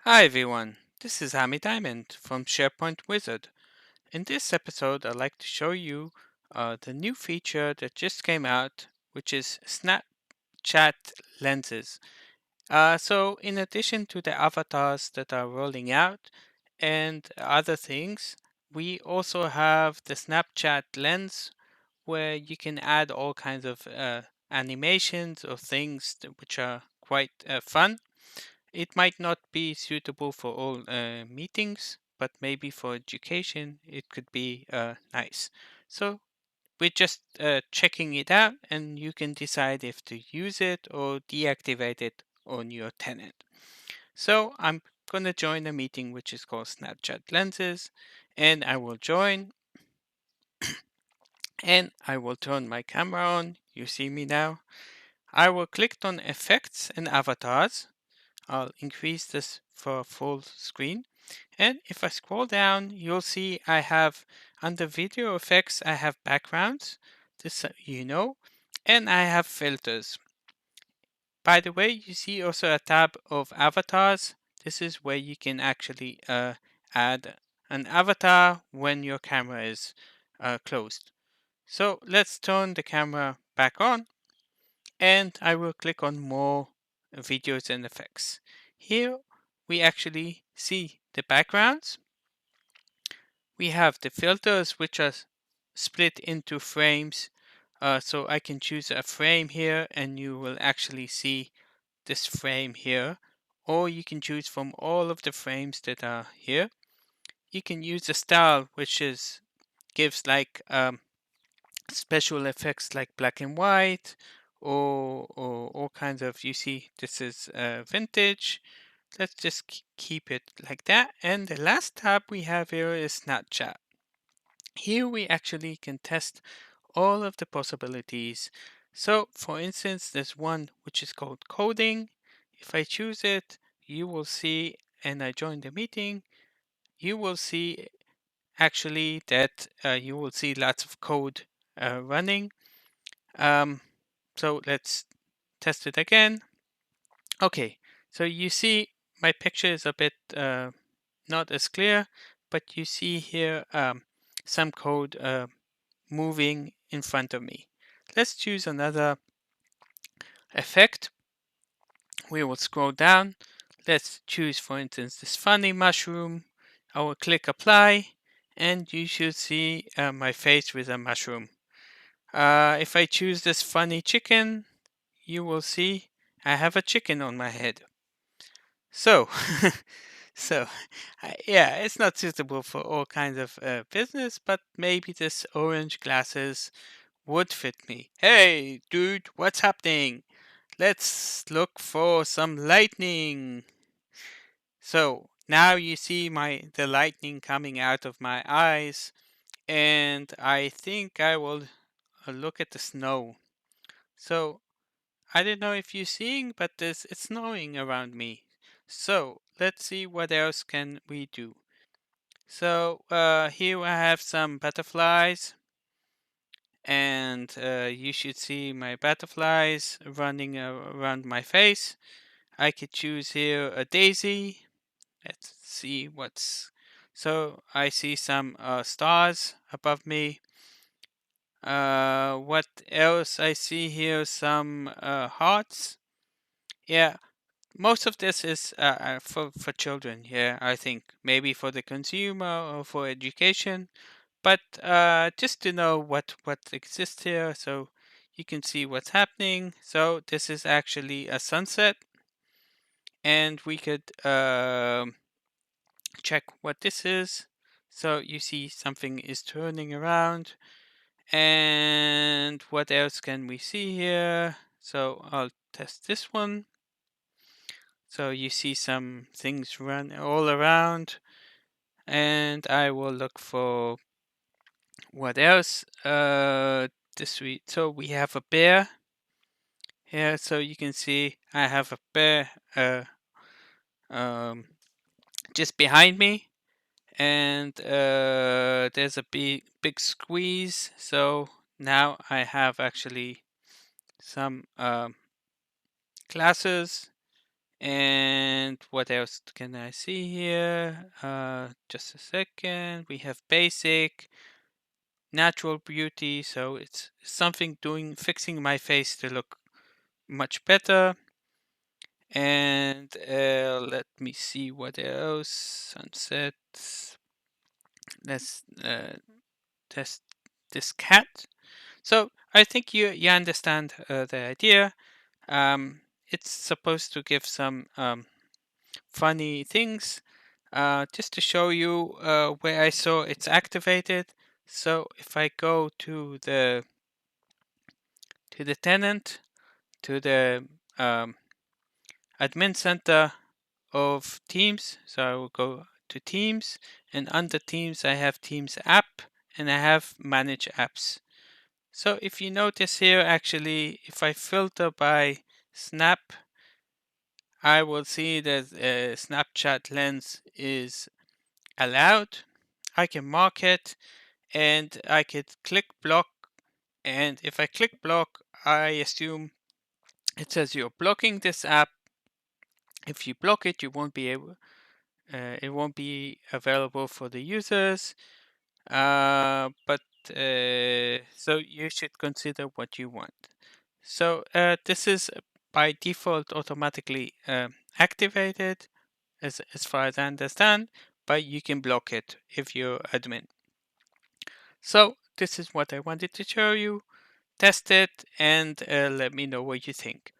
Hi everyone, this is Hami Diamond from SharePoint Wizard. In this episode, I'd like to show you the new feature that just came out, which is Snapchat Lenses. In addition to the avatars that are rolling out and other things, we also have the Snapchat Lens where you can add all kinds of animations or things which are quite fun. It might not be suitable for all meetings, but maybe for education it could be nice. So we're just checking it out, and you can decide if to use it or deactivate it on your tenant. So I'm going to join a meeting which is called Snapchat Lenses, and I will join and I will turn my camera on. You see me now. I will click on Effects and Avatars. I'll increase this for full screen. And if I scroll down, you'll see I have under video effects, I have backgrounds, this and I have filters. By the way, you see also a tab of avatars. This is where you can actually add an avatar when your camera is closed. So let's turn the camera back on and I will click on more videos and effects. Here we actually see the backgrounds. We have the filters which are split into frames. So I can choose a frame here and you will actually see this frame here. Or you can choose from all of the frames that are here. You can use the style which is gives like special effects like black and white or all kinds of, you see this is vintage. Let's just keep it like that. And the last tab we have here is Snapchat. Here we actually can test all of the possibilities. So for instance, there's one which is called coding. If I choose it, you will see, and I join the meeting, you will see actually that you will see lots of code running. Um, so let's test it again. Okay, so you see my picture is a bit not as clear, but you see here some code moving in front of me. Let's choose another effect. We will scroll down. Let's choose, for instance, this funny mushroom. I will click apply, and you should see my face with a mushroom. If I choose this funny chicken, you will see I have a chicken on my head. So, so yeah, it's not suitable for all kinds of business, but maybe this orange glasses would fit me. Hey, dude, what's happening? Let's look for some lightning. So now you see the lightning coming out of my eyes, and I think I will look at the snow. So I don't know if you're seeing, but it's snowing around me. So let's see what else can we do. So here I have some butterflies, and you should see my butterflies running around my face. I could choose here a daisy. Let's see what's. So I see some stars above me. What else I see here? Some hearts. Yeah, most of this is for children. Yeah, I think maybe for the consumer or for education, but just to know what exists here, so you can see what's happening. So this is actually a sunset, and we could check what this is. So you see something is turning around, and what else can we see here? So I'll test this one. So you see some things run all around, and I will look for what else. So we have a bear here, so you can see I have a bear um, just behind me, and there's a big squeeze. So now I have actually some glasses, And what else can I see here? Just a second. We have basic, natural beauty. So it's something fixing my face to look much better. And let me see what else. Sunset. Let's test this cat. So I think you understand the idea. It's supposed to give some funny things, just to show you where I saw it's activated. So if I go to the tenant, to the um, admin center of Teams, so I will go to Teams, and under Teams I have Teams app, and I have manage apps. So if you notice here, actually, if I filter by Snap, I will see that Snapchat Lens is allowed. I can mark it, and I could click block. And if I click block, I assume it says you're blocking this app. If you block it, you won't be able. It won't be available for the users. But so you should consider what you want. So this is by default automatically activated, as far as I understand, but you can block it if you're admin. So this is what I wanted to show you. Test it and let me know what you think.